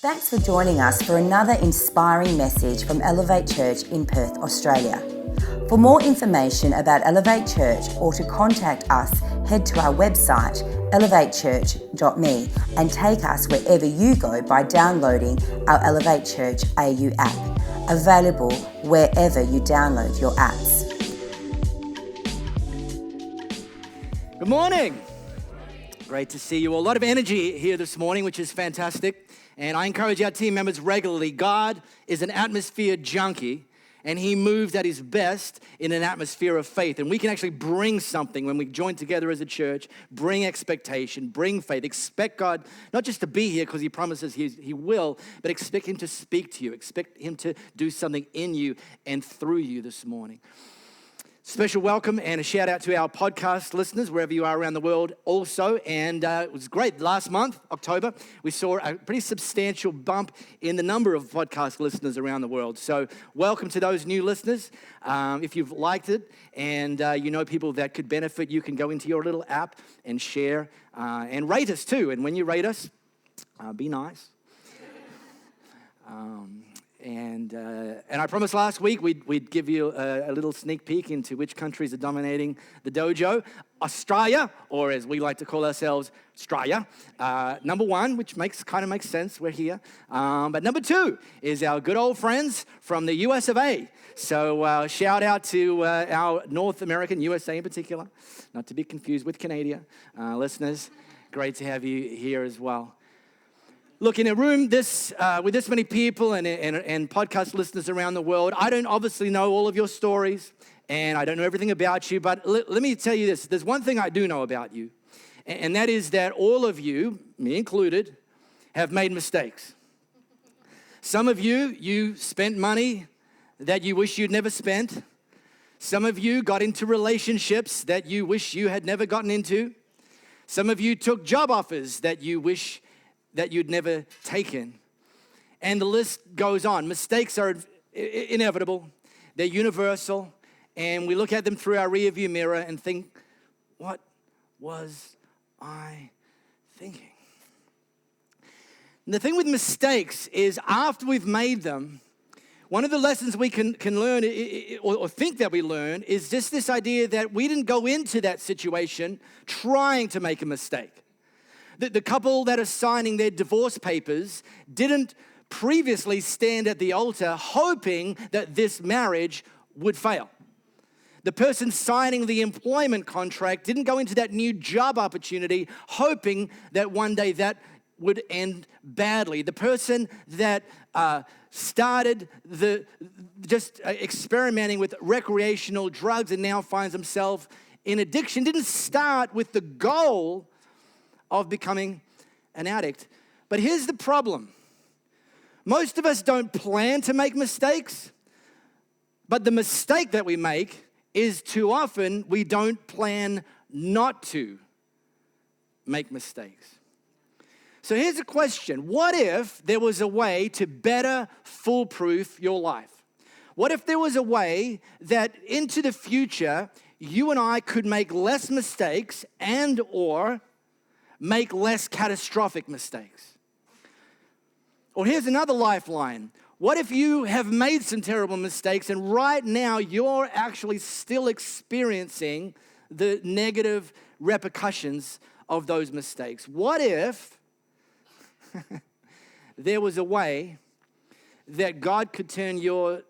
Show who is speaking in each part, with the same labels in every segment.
Speaker 1: Thanks for joining us for another inspiring message from Elevate Church in Perth, Australia. For more information about Elevate Church or to contact us, head to our website elevatechurch.me and take us wherever you go by downloading our Elevate Church AU app, available wherever you download your apps.
Speaker 2: Good morning. Great to see you all. A lot of energy here this morning, which is fantastic. And I encourage our team members regularly. God is an atmosphere junkie, and he moves at his best in an atmosphere of faith. And we can actually bring something when we join together as a church, bring expectation, bring faith. Expect God not just to be here because he promises he will, but expect him to speak to you. Expect him to do something in you and through you this morning. Special welcome and a shout out to our podcast listeners, wherever you are around the world also. And it was great. Last month, October, we saw a pretty substantial bump in the number of podcast listeners around the world. So welcome to those new listeners. If you've liked it and you know people that could benefit, you can go into your little app and share and rate us too. And when you rate us, be nice. And I promised last week we'd give you a little sneak peek into which countries are dominating the dojo. Australia, or as we like to call ourselves, Australia, number one, which kind of makes sense. We're here. But number two is our good old friends from the US of A. So shout out to our North American, USA in particular, not to be confused with Canada listeners. Great to have you here as well. Look, in a room with this many people and podcast listeners around the world, I don't obviously know all of your stories, and I don't know everything about you, but let me tell you this. There's one thing I do know about you, and that is that all of you, me included, have made mistakes. Some of you spent money that you wish you'd never spent. Some of you got into relationships that you wish you had never gotten into. Some of you took job offers that you wish that you'd never taken. And the list goes on. Mistakes are inevitable. They're universal. And we look at them through our rearview mirror and think, what was I thinking? And the thing with mistakes is after we've made them, one of the lessons we can learn or think that we learn is just this idea that we didn't go into that situation trying to make a mistake. The couple that are signing their divorce papers didn't previously stand at the altar hoping that this marriage would fail. The person signing the employment contract didn't go into that new job opportunity hoping that one day that would end badly. The person that started experimenting with recreational drugs and now finds himself in addiction didn't start with the goal of becoming an addict. But here's the problem. Most of us don't plan to make mistakes, but the mistake that we make is too often we don't plan not to make mistakes. So here's a question. What if there was a way to better foolproof your life? What if there was a way that into the future you and I could make less mistakes and or make less catastrophic mistakes? Or here's another lifeline. What if you have made some terrible mistakes and right now you're actually still experiencing the negative repercussions of those mistakes? What if there was a way that God could turn your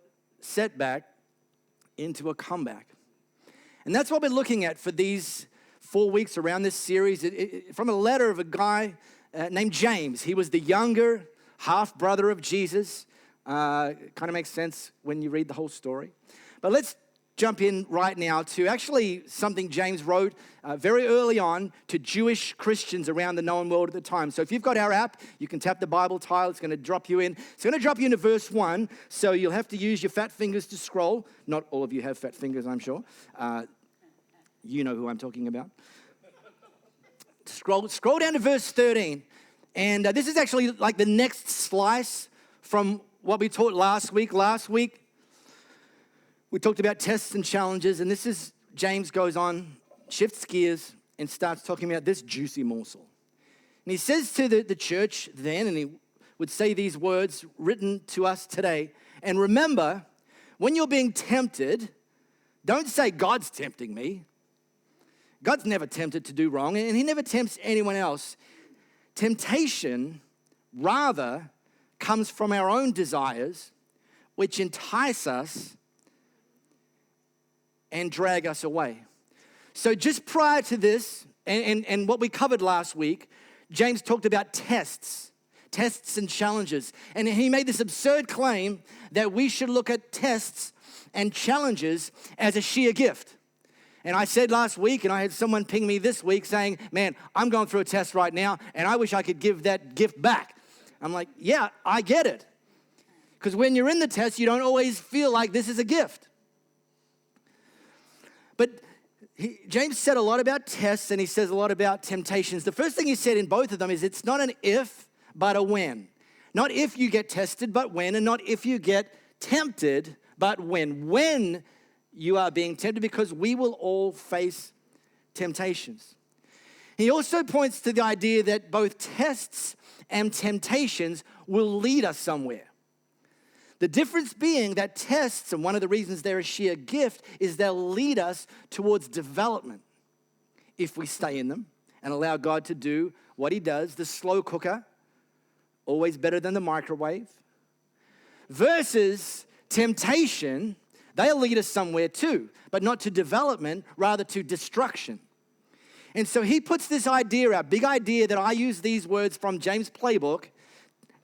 Speaker 2: setback into a comeback? And that's what we're looking at for these 4 weeks around this series, from a letter of a guy named James. He was the younger half-brother of Jesus. Kind of makes sense when you read the whole story. But let's jump in right now to actually something James wrote very early on to Jewish Christians around the known world at the time. So if you've got our app, you can tap the Bible tile. It's going to drop you in. It's going to drop you into verse 1, so you'll have to use your fat fingers to scroll. Not all of you have fat fingers, I'm sure. You know who I'm talking about. Scroll down to verse 13. And this is actually like the next slice from what we taught last week. Last week, we talked about tests and challenges. And this is, James goes on, shifts gears, and starts talking about this juicy morsel. And he says to the church then, and he would say these words written to us today. And remember, when you're being tempted, don't say, God's tempting me. God's never tempted to do wrong, and he never tempts anyone else. Temptation, rather, comes from our own desires, which entice us and drag us away. So just prior to this, and what we covered last week, James talked about tests and challenges. And he made this absurd claim that we should look at tests and challenges as a sheer gift. And I said last week, and I had someone ping me this week saying, man, I'm going through a test right now, and I wish I could give that gift back. I'm like, yeah, I get it. Because when you're in the test, you don't always feel like this is a gift. But James said a lot about tests, and he says a lot about temptations. The first thing he said in both of them is it's not an if, but a when. Not if you get tested, but when, and not if you get tempted, but when. When you are being tempted, because we will all face temptations. He also points to the idea that both tests and temptations will lead us somewhere. The difference being that tests, and one of the reasons they're a sheer gift, is they'll lead us towards development if we stay in them and allow God to do what he does. The slow cooker, always better than the microwave. Versus temptation, they'll lead us somewhere too, but not to development, rather to destruction. And so he puts this idea out, big idea that I use these words from James' playbook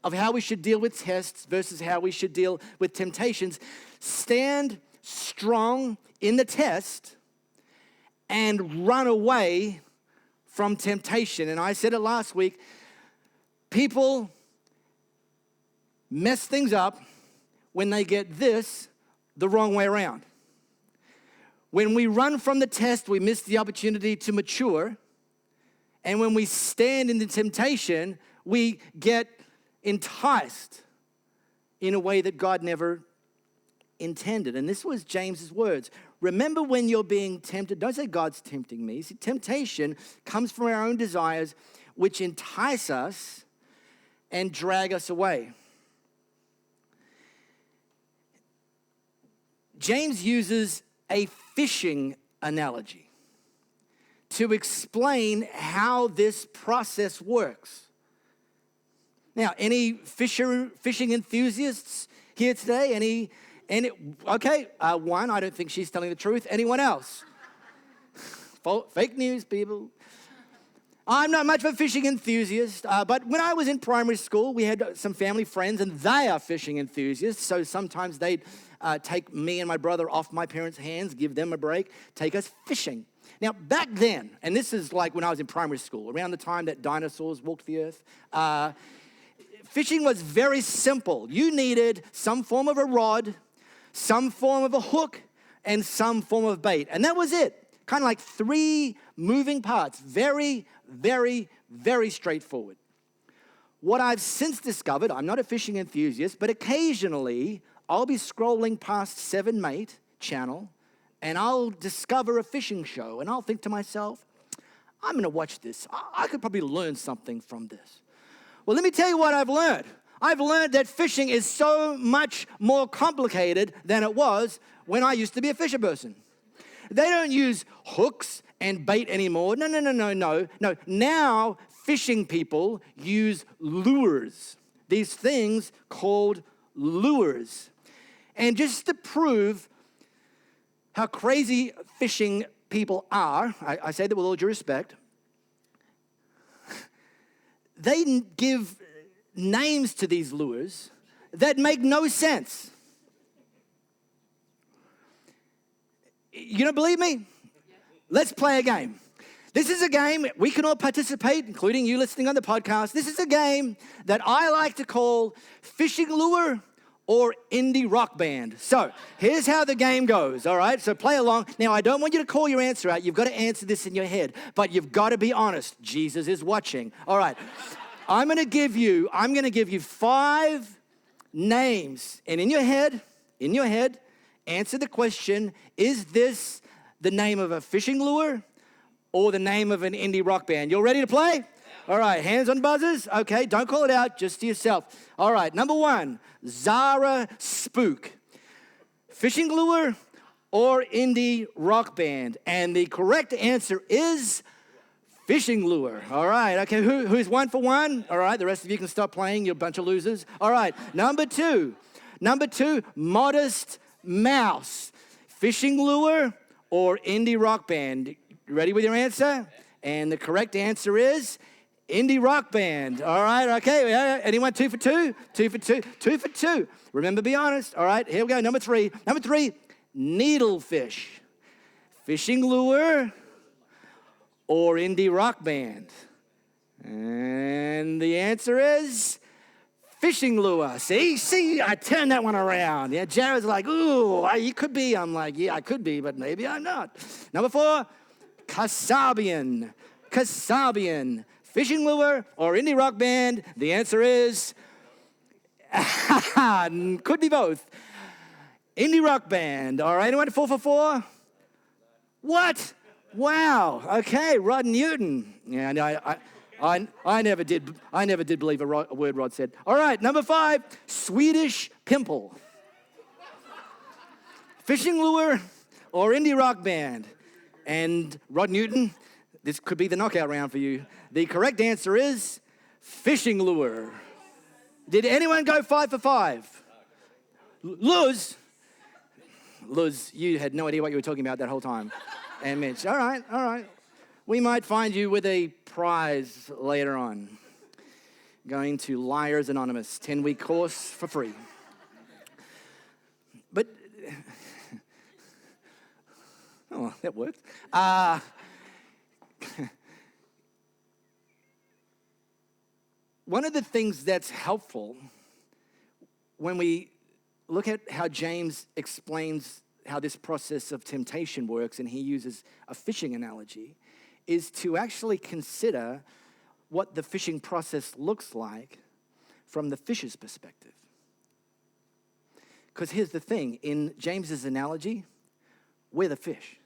Speaker 2: of how we should deal with tests versus how we should deal with temptations. Stand strong in the test and run away from temptation. And I said it last week, people mess things up when they get this the wrong way around. When we run from the test, we miss the opportunity to mature. And when we stand in the temptation, we get enticed in a way that God never intended. And this was James's words. Remember when you're being tempted, don't say God's tempting me. See, temptation comes from our own desires, which entice us and drag us away. James uses a fishing analogy to explain how this process works. Now, any fishing enthusiasts here today? One, I don't think she's telling the truth. Anyone else? Fake news, people. I'm not much of a fishing enthusiast, but when I was in primary school, we had some family friends, and they are fishing enthusiasts, so sometimes they'd take me and my brother off my parents' hands, give them a break, take us fishing. Now, back then, and this is like when I was in primary school, around the time that dinosaurs walked the earth, fishing was very simple. You needed some form of a rod, some form of a hook, and some form of bait, and that was it. Kind of like 3 moving parts, very, very, very straightforward. What I've since discovered, I'm not a fishing enthusiast, but occasionally I'll be scrolling past 7Mate channel and I'll discover a fishing show and I'll think to myself, I'm going to watch this. I could probably learn something from this. Well, let me tell you what I've learned. I've learned that fishing is so much more complicated than it was when I used to be a fisher person. They don't use hooks and bait anymore. No. Now, fishing people use lures. These things called lures. And just to prove how crazy fishing people are, I say that with all due respect, they give names to these lures that make no sense. You don't believe me? Let's play a game. This is a game we can all participate, including you listening on the podcast. This is a game that I like to call Fishing Lure or Indie Rock Band. So here's how the game goes, all right? So play along. Now, I don't want you to call your answer out. You've got to answer this in your head, but you've got to be honest. Jesus is watching. All right. I'm going to give you 5 names, and in your head, answer the question, is this the name of a fishing lure or the name of an indie rock band? You all ready to play? All right, hands on buzzers. Okay, don't call it out, just to yourself. All right, number 1, Zara Spook. Fishing lure or indie rock band? And the correct answer is fishing lure. All right, okay, who's 1 for 1? All right, the rest of you can stop playing, you're a bunch of losers. All right, number 2, Modest Mouse. Fishing lure or indie rock band? You ready with your answer? And the correct answer is indie rock band. All right, okay. Anyone 2 for 2? 2 for 2. 2 for 2. Remember, be honest. All right, here we go. Number 3, needlefish. Fishing lure or indie rock band? And the answer is fishing lure. See, I turned that one around. Yeah, Jared's like, ooh, you could be. I'm like, yeah, I could be, but maybe I'm not. Number 4, Kasabian. Fishing lure or indie rock band? The answer is, could be both. Indie rock band. All right, anyone 4 for 4? What? Wow. Okay, Rod Newton. Yeah, no, I never did believe a word Rod said. All right, number 5, Swedish pimple. Fishing lure or indie rock band? And Rod Newton, this could be the knockout round for you. The correct answer is fishing lure. Did anyone go 5 for 5? Luz, you had no idea what you were talking about that whole time. And Mitch, all right. We might find you with a prize later on. Going to Liars Anonymous, 10-week course for free. But, oh, that worked. One of the things that's helpful when we look at how James explains how this process of temptation works, and he uses a fishing analogy, is to actually consider what the fishing process looks like from the fish's perspective. Because here's the thing, in James's analogy, we're the fish.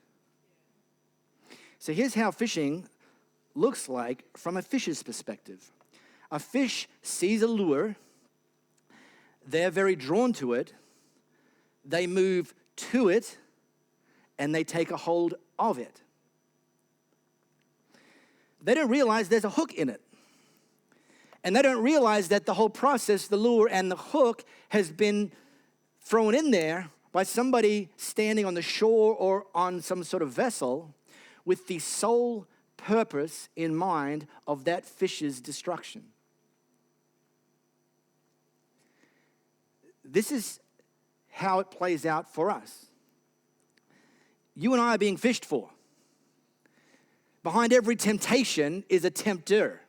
Speaker 2: So here's how fishing looks like from a fish's perspective. A fish sees a lure, they're very drawn to it, they move to it, and they take a hold of it. They don't realize there's a hook in it. And they don't realize that the whole process, the lure and the hook, has been thrown in there by somebody standing on the shore or on some sort of vessel with the sole purpose in mind of that fish's destruction. This is how it plays out for us. You and I are being fished for. Behind every temptation is a tempter.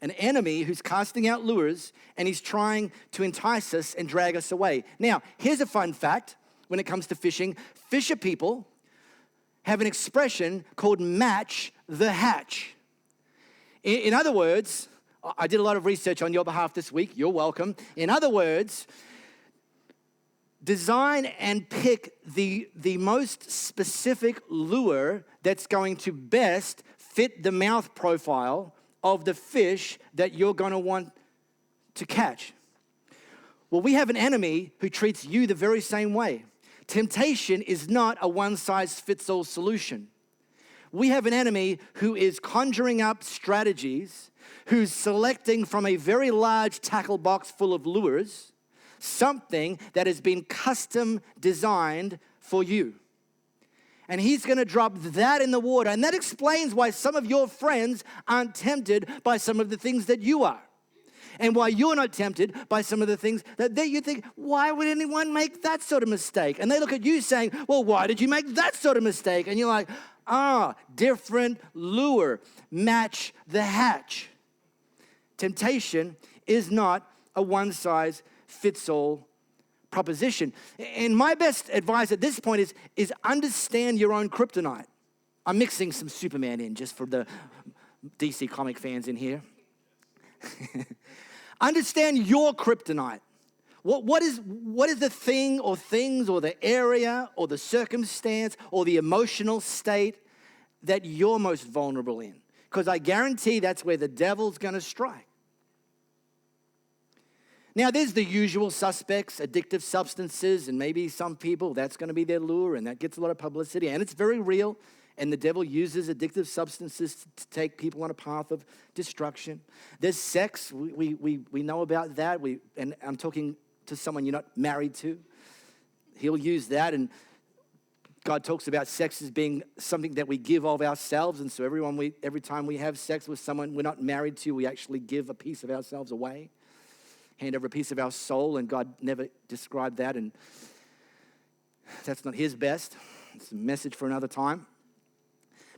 Speaker 2: An enemy who's casting out lures, and he's trying to entice us and drag us away. Now, here's a fun fact when it comes to fishing. Fisher people have an expression called match the hatch. In other words, I did a lot of research on your behalf this week. You're welcome. In other words, design and pick the most specific lure that's going to best fit the mouth profile of the fish that you're going to want to catch. Well, we have an enemy who treats you the very same way. Temptation is not a one-size-fits-all solution. We have an enemy who is conjuring up strategies, who's selecting from a very large tackle box full of lures, something that has been custom designed for you. And he's going to drop that in the water. And that explains why some of your friends aren't tempted by some of the things that you are. And why you're not tempted by some of the things that you think, why would anyone make that sort of mistake? And they look at you saying, well, why did you make that sort of mistake? And you're like, different lure. Match the hatch. Temptation is not a one-size-fits-all proposition. And my best advice at this point is understand your own kryptonite. I'm mixing some Superman in just for the DC comic fans in here. Understand your kryptonite. What is the thing or things or the area or the circumstance or the emotional state that you're most vulnerable in, because I guarantee that's where the devil's going to strike. Now, there's the usual suspects, addictive substances, and maybe some people, that's going to be their lure, and that gets a lot of publicity, and it's very real, and the devil uses addictive substances to take people on a path of destruction. There's sex. We know about that, and I'm talking to someone you're not married to. He'll use that, and God talks about sex as being something that we give of ourselves, and so every time we have sex with someone we're not married to, we actually give a piece of ourselves away. Hand over a piece of our soul, and God never described that, and that's not his best. It's a message for another time.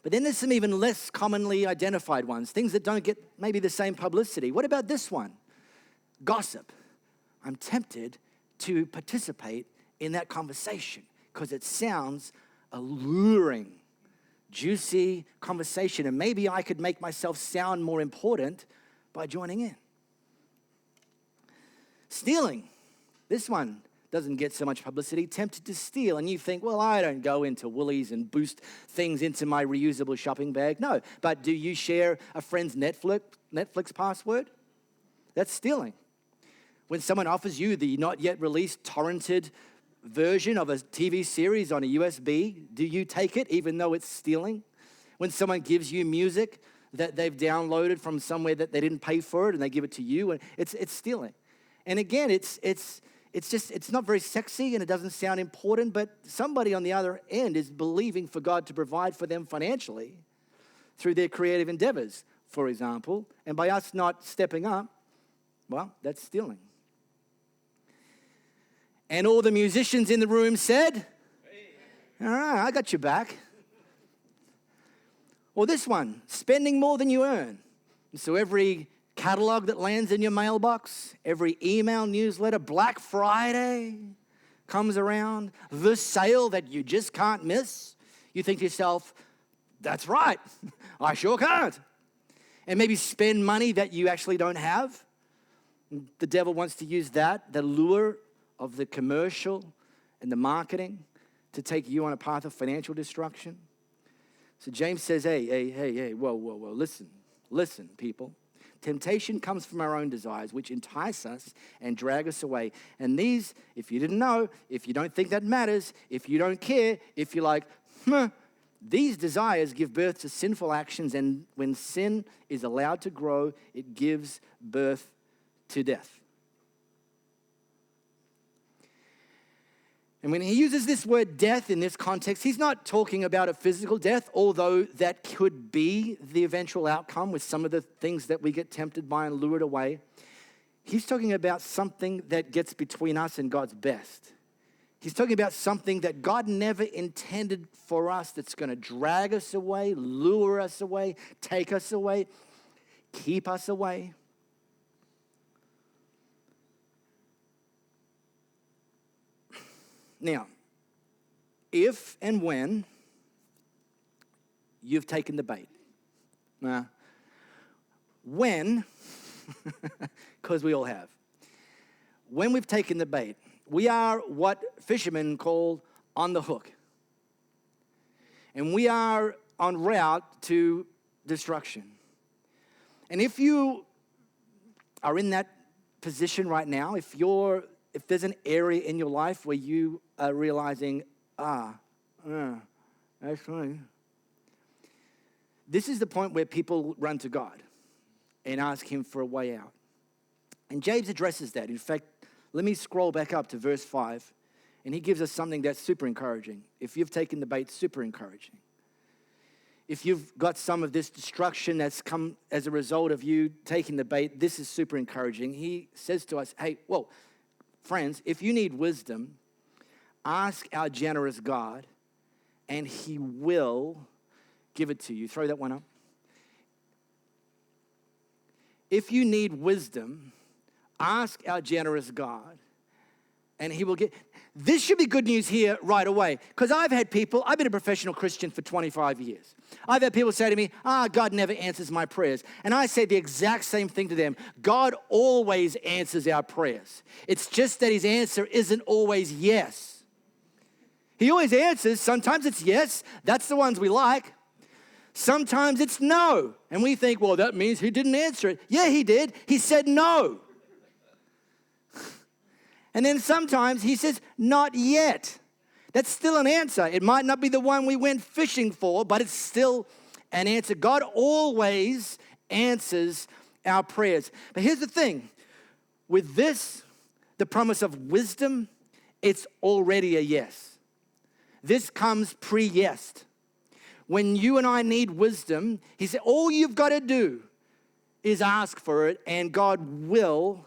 Speaker 2: But then there's some even less commonly identified ones, things that don't get maybe the same publicity. What about this one? Gossip. I'm tempted to participate in that conversation because it sounds alluring, juicy conversation, and maybe I could make myself sound more important by joining in. Stealing. This one doesn't get so much publicity. Tempted to steal. And you think, well, I don't go into Woolies and boost things into my reusable shopping bag. No, but do you share a friend's Netflix password? That's stealing. When someone offers you the not yet released torrented version of a TV series on a USB, do you take it even though it's stealing? When someone gives you music that they've downloaded from somewhere that they didn't pay for it and they give it to you, and it's stealing. And again, it's not very sexy and it doesn't sound important, but somebody on the other end is believing for God to provide for them financially through their creative endeavors, for example. And by us not stepping up, well, that's stealing. And all the musicians in the room said, all right, I got your back. Or this one, spending more than you earn. And so every catalog that lands in your mailbox, every email newsletter, Black Friday comes around, the sale that you just can't miss. You think to yourself, that's right, I sure can't. And maybe spend money that you actually don't have. The devil wants to use that, the lure of the commercial and the marketing, to take you on a path of financial destruction. So James says, hey, whoa, listen, people. Temptation comes from our own desires, which entice us and drag us away. And these, if you didn't know, if you don't think that matters, if you don't care, if you're like, these desires give birth to sinful actions, and when sin is allowed to grow, it gives birth to death. And when he uses this word death in this context, he's not talking about a physical death, although that could be the eventual outcome with some of the things that we get tempted by and lured away. He's talking about something that gets between us and God's best. He's talking about something that God never intended for us, that's going to drag us away, lure us away, take us away, keep us away. Now, if and when you've taken the bait, when, because we all have, when we've taken the bait, we are what fishermen call on the hook. And we are en route to destruction. And if you are in that position right now, if there's an area in your life where you are realizing, actually, this is the point where people run to God and ask him for a way out. And James addresses that. In fact, let me scroll back up to verse 5, and he gives us something that's super encouraging. If you've taken the bait, super encouraging. If you've got some of this destruction that's come as a result of you taking the bait, this is super encouraging. He says to us, friends, if you need wisdom, ask our generous God, and he will give it to you. Throw that one up. If you need wisdom, ask our generous God, and he will get. This should be good news here right away, because I've been a professional Christian for 25 years. I've had people say to me, God never answers my prayers. And I say the exact same thing to them. God always answers our prayers. It's just that his answer isn't always yes. He always answers. Sometimes it's yes. That's the ones we like. Sometimes it's no. And we think, well, that means he didn't answer it. Yeah, he did. He said no. And then sometimes he says, not yet. That's still an answer. It might not be the one we went fishing for, but it's still an answer. God always answers our prayers. But here's the thing. With this, the promise of wisdom, it's already a yes. This comes pre-yes. When you and I need wisdom, he said, all you've got to do is ask for it, and God will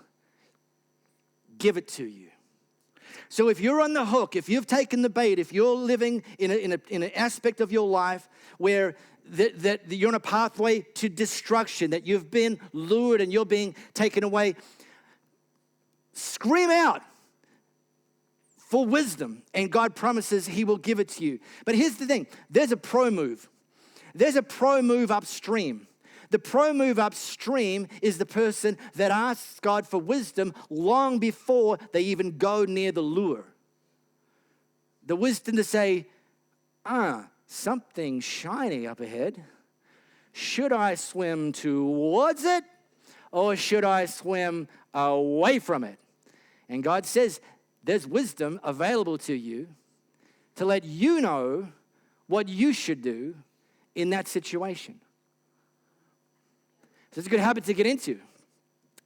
Speaker 2: give it to you. So if you're on the hook, if you've taken the bait, if you're living in an aspect of your life where that you're on a pathway to destruction, that you've been lured and you're being taken away, scream out for wisdom, and God promises he will give it to you. But here's the thing. There's a pro move. There's a pro move upstream. The pro move upstream is the person that asks God for wisdom long before they even go near the lure. The wisdom to say, something shiny up ahead. Should I swim towards it or should I swim away from it? And God says there's wisdom available to you to let you know what you should do in that situation. So it's a good habit to get into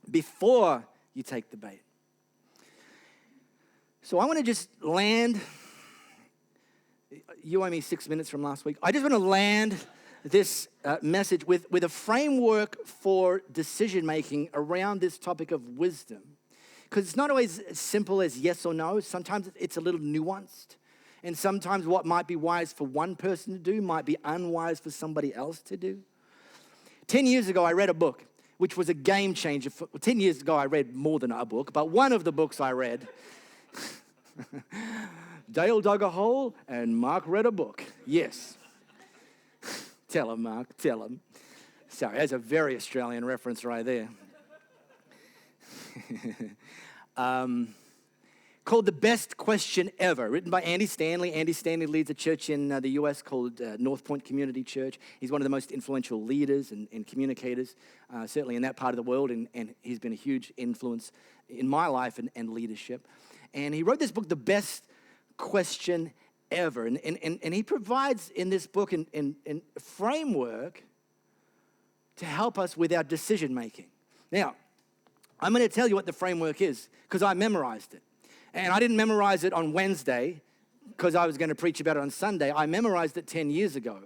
Speaker 2: before you take the bait. So I want to just land. You owe me 6 minutes from last week. I just want to land this message with a framework for decision-making around this topic of wisdom. Because it's not always as simple as yes or no. Sometimes it's a little nuanced. And sometimes what might be wise for one person to do might be unwise for somebody else to do. 10 years ago, I read a book, which was a game changer. 10 years ago, I read more than a book, but one of the books I read, Dale dug a hole and Mark read a book. Yes. Tell him, Mark, tell him. Sorry, that's a very Australian reference right there. Called The Best Question Ever, written by Andy Stanley. Andy Stanley leads a church in the US called North Point Community Church. He's one of the most influential leaders and communicators, certainly in that part of the world, and he's been a huge influence in my life and leadership. And he wrote this book, The Best Question Ever, and he provides in this book a framework to help us with our decision-making. Now, I'm going to tell you what the framework is, because I memorized it. And I didn't memorize it on Wednesday because I was going to preach about it on Sunday. I memorized it 10 years ago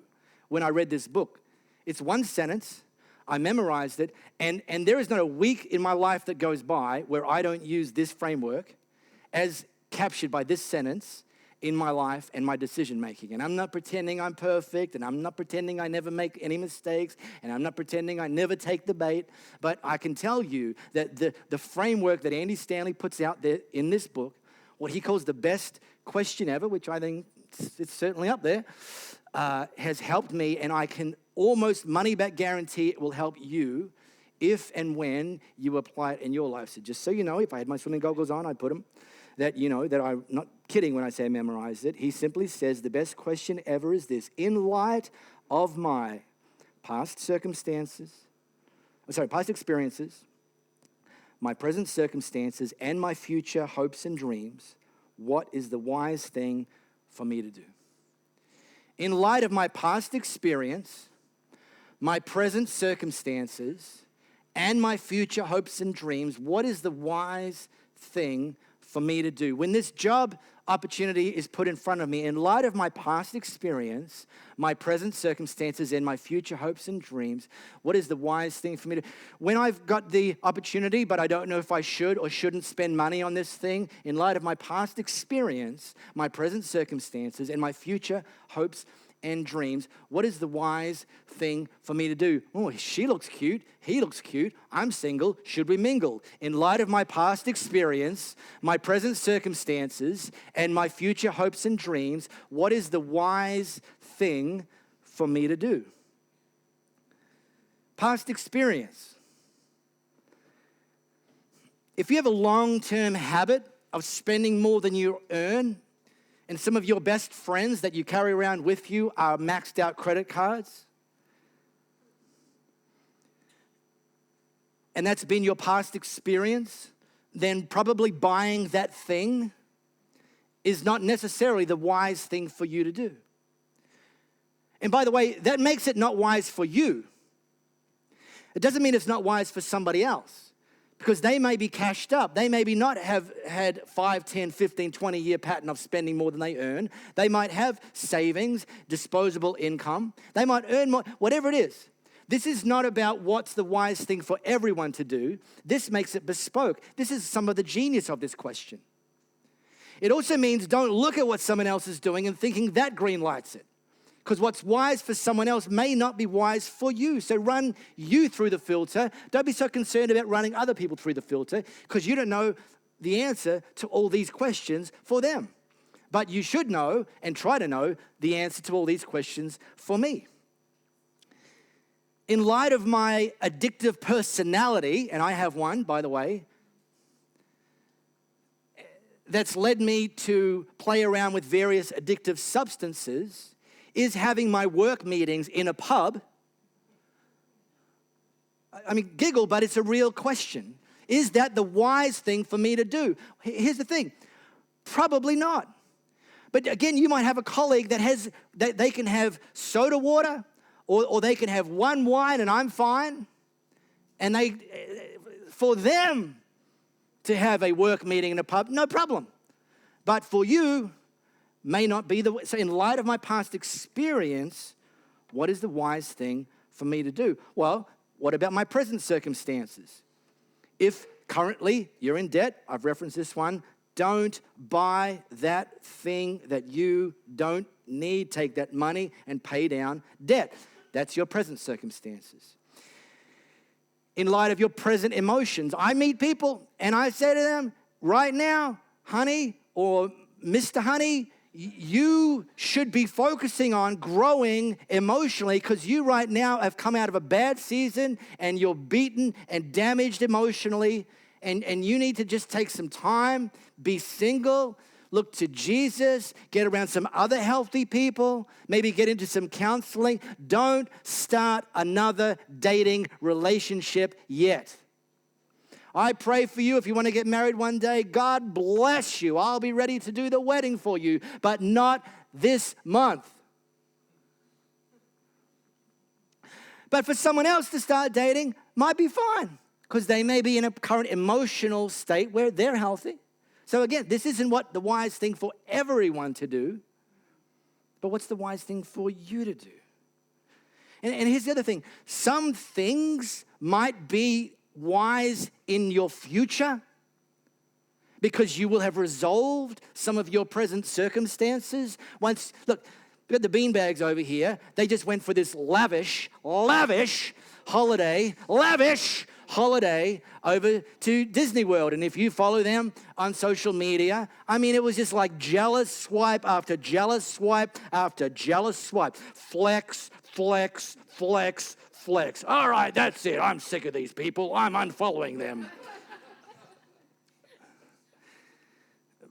Speaker 2: when I read this book. It's one sentence. I memorized it. And there is not a week in my life that goes by where I don't use this framework as captured by this sentence in my life and my decision making. And I'm not pretending I'm perfect, and I'm not pretending I never make any mistakes, and I'm not pretending I never take the bait, but I can tell you that the framework that Andy Stanley puts out there in this book, what he calls the best question ever, which I think it's certainly up there, has helped me, and I can almost money back guarantee it will help you if and when you apply it in your life. So just so you know, if I had my swimming goggles on, I'd put them. That you know that I'm not kidding when I say memorize it. He simply says the best question ever is this: in light of my past experiences, my present circumstances, and my future hopes and dreams, what is the wise thing for me to do? In light of my past experience, my present circumstances, and my future hopes and dreams, what is the wise thing for me to do? When this job opportunity is put in front of me, in light of my past experience, my present circumstances, and my future hopes and dreams, what is the wise thing for me to do? When I've got the opportunity, but I don't know if I should or shouldn't spend money on this thing, in light of my past experience, my present circumstances, and my future hopes and dreams, what is the wise thing for me to do? Oh, she looks cute. He looks cute. I'm single. Should we mingle? In light of my past experience, my present circumstances, and my future hopes and dreams, what is the wise thing for me to do? Past experience. If you have a long-term habit of spending more than you earn, and some of your best friends that you carry around with you are maxed out credit cards, and that's been your past experience, then probably buying that thing is not necessarily the wise thing for you to do. And by the way, that makes it not wise for you. It doesn't mean it's not wise for somebody else, because they may be cashed up. They maybe not have had 5, 10, 15, 20-year pattern of spending more than they earn. They might have savings, disposable income. They might earn more, whatever it is. This is not about what's the wise thing for everyone to do. This makes it bespoke. This is some of the genius of this question. It also means don't look at what someone else is doing and thinking that green lights it. Because what's wise for someone else may not be wise for you. So run you through the filter. Don't be so concerned about running other people through the filter, because you don't know the answer to all these questions for them. But you should know and try to know the answer to all these questions for me. In light of my addictive personality, and I have one, by the way, that's led me to play around with various addictive substances, is having my work meetings in a pub. I mean, giggle, but it's a real question. Is that the wise thing for me to do? Here's the thing, probably not. But again, you might have a colleague that they can have soda water, or they can have one wine and I'm fine. And for them to have a work meeting in a pub, no problem. But for you, may not be the way. So in light of my past experience, what is the wise thing for me to do? Well, what about my present circumstances? If currently you're in debt, I've referenced this one, don't buy that thing that you don't need. Take that money and pay down debt. That's your present circumstances. In light of your present emotions, I meet people and I say to them, right now, honey or Mr. Honey, you should be focusing on growing emotionally, because you right now have come out of a bad season and you're beaten and damaged emotionally, and you need to just take some time, be single, look to Jesus, get around some other healthy people, maybe get into some counseling. Don't start another dating relationship yet. I pray for you if you want to get married one day. God bless you. I'll be ready to do the wedding for you, but not this month. But for someone else to start dating might be fine, because they may be in a current emotional state where they're healthy. So again, this isn't what the wise thing for everyone to do, but what's the wise thing for you to do? And here's the other thing. Some things might be wise in your future, because you will have resolved some of your present circumstances. Look, we've got the beanbags over here. They just went for this lavish holiday over to Disney World. And if you follow them on social media, I mean, it was just like jealous swipe after jealous swipe after jealous swipe. Flex, flex, flex, flex. All right, that's it. I'm sick of these people. I'm unfollowing them.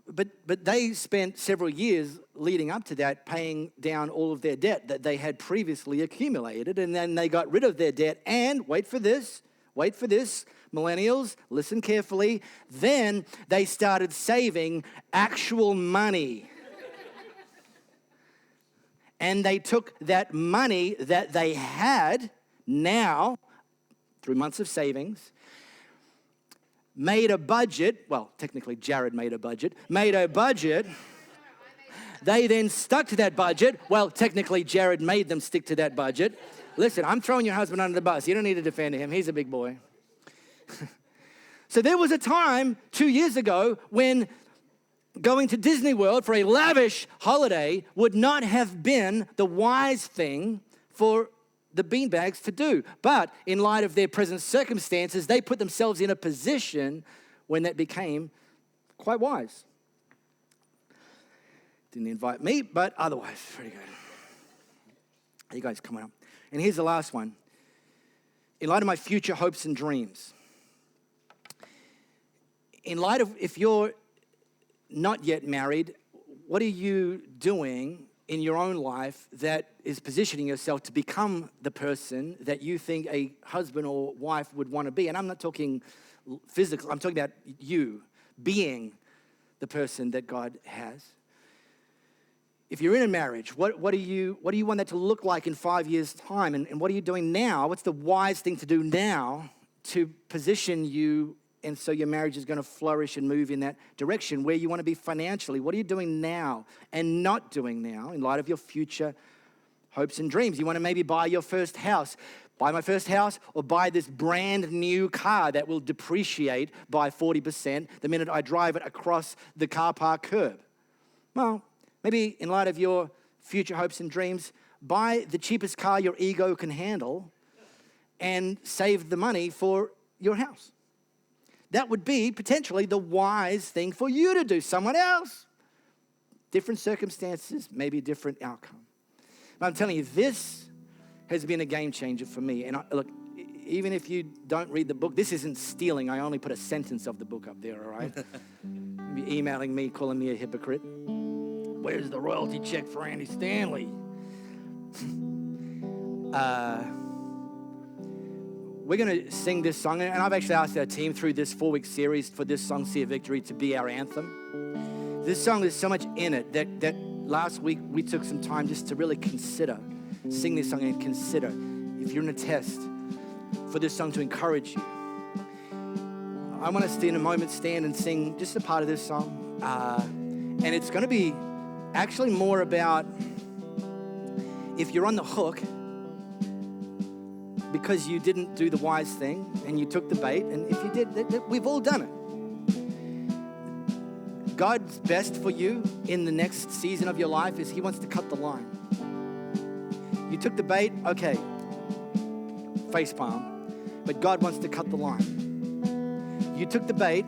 Speaker 2: But they spent several years leading up to that paying down all of their debt that they had previously accumulated, and then they got rid of their debt, and wait for this, millennials, listen carefully, then they started saving actual money. And they took that money that they had now, through months of savings, made a budget. Well, technically Jared made a budget. They then stuck to that budget. Well, technically Jared made them stick to that budget. Listen, I'm throwing your husband under the bus. You don't need to defend him. He's a big boy. So there was a time 2 years ago when going to Disney World for a lavish holiday would not have been the wise thing for the beanbags to do. But in light of their present circumstances, they put themselves in a position when that became quite wise. Didn't invite me, but otherwise, pretty good. You guys coming up. And here's the last one. In light of my future hopes and dreams, in light of if you're not yet married, what are you doing in your own life that is positioning yourself to become the person that you think a husband or wife would want to be. And I'm not talking physical, I'm talking about you being the person that God has. If you're in a marriage, what do you want that to look like in 5 years' time? And what are you doing now? What's the wise thing to do now to position you and so your marriage is going to flourish and move in that direction where you want to be financially? What are you doing now and not doing now in light of your future hopes and dreams? You want to maybe buy your first house. Buy my first house or buy this brand new car that will depreciate by 40% the minute I drive it across the car park curb. Well, maybe in light of your future hopes and dreams, buy the cheapest car your ego can handle and save the money for your house. That would be potentially the wise thing for you to do. Someone else, different circumstances, maybe a different outcome. But I'm telling you, this has been a game changer for me. And look, even if you don't read the book, this isn't stealing. I only put a sentence of the book up there, all right? You're emailing me, calling me a hypocrite. Where's the royalty check for Andy Stanley? We're going to sing this song, and I've actually asked our team through this 4-week series for this song, See a Victory, to be our anthem. This song, there's so much in it that last week we took some time just to really consider, sing this song and consider if you're in a test for this song to encourage you. I want us to, in a moment, stand and sing just a part of this song. And it's going to be actually more about if you're on the hook because you didn't do the wise thing and you took the bait, and if you did, we've all done it. God's best for you in the next season of your life is He wants to cut the line. You took the bait, okay, facepalm, but God wants to cut the line. You took the bait,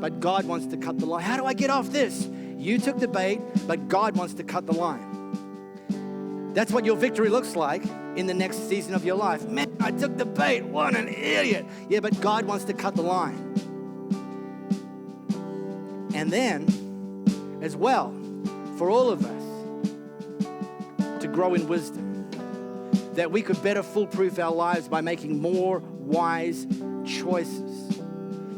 Speaker 2: but God wants to cut the line. How do I get off this? You took the bait, but God wants to cut the line. That's what your victory looks like in the next season of your life. Man, I took the bait. What an idiot. Yeah, but God wants to cut the line. And then, as well, for all of us to grow in wisdom, that we could better foolproof our lives by making more wise choices.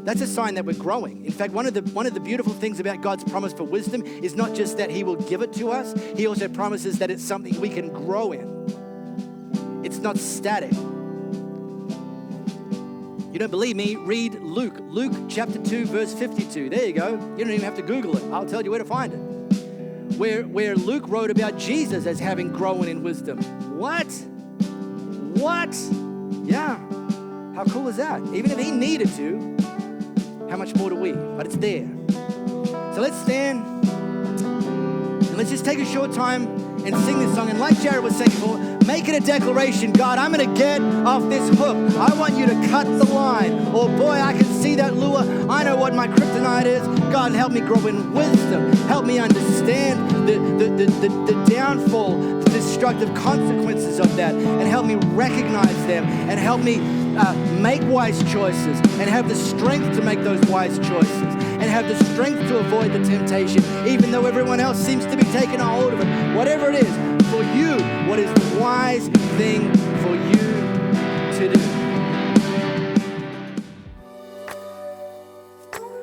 Speaker 2: That's a sign that we're growing. In fact, one of the beautiful things about God's promise for wisdom is not just that He will give it to us, He also promises that it's something we can grow in. It's not static. You don't believe me? Read Luke. Luke chapter 2, verse 52. There you go. You don't even have to Google it. I'll tell you where to find it. Where Luke wrote about Jesus as having grown in wisdom. What? Yeah. How cool is that? Even if he needed to, how much more do we? But it's there. So let's stand and let's just take a short time and sing this song. And like Jared was saying before, make it a declaration. God, I'm going to get off this hook. I want you to cut the line. Or boy, I can see that lure. I know what my kryptonite is. God, help me grow in wisdom. Help me understand the downfall, the destructive consequences of that. And help me recognize them. And help me make wise choices. And have the strength to make those wise choices. And have the strength to avoid the temptation, even though everyone else seems to be taking a hold of it. Whatever it is, for you, what is the wise thing for you to do?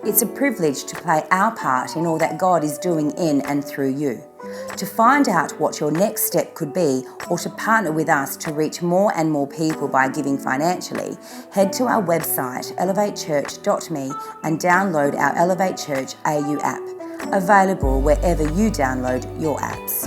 Speaker 1: It's a privilege to play our part in all that God is doing in and through you. To find out what your next step could be, or to partner with us to reach more and more people by giving financially, head to our website elevatechurch.me and download our Elevate Church AU app, available wherever you download your apps.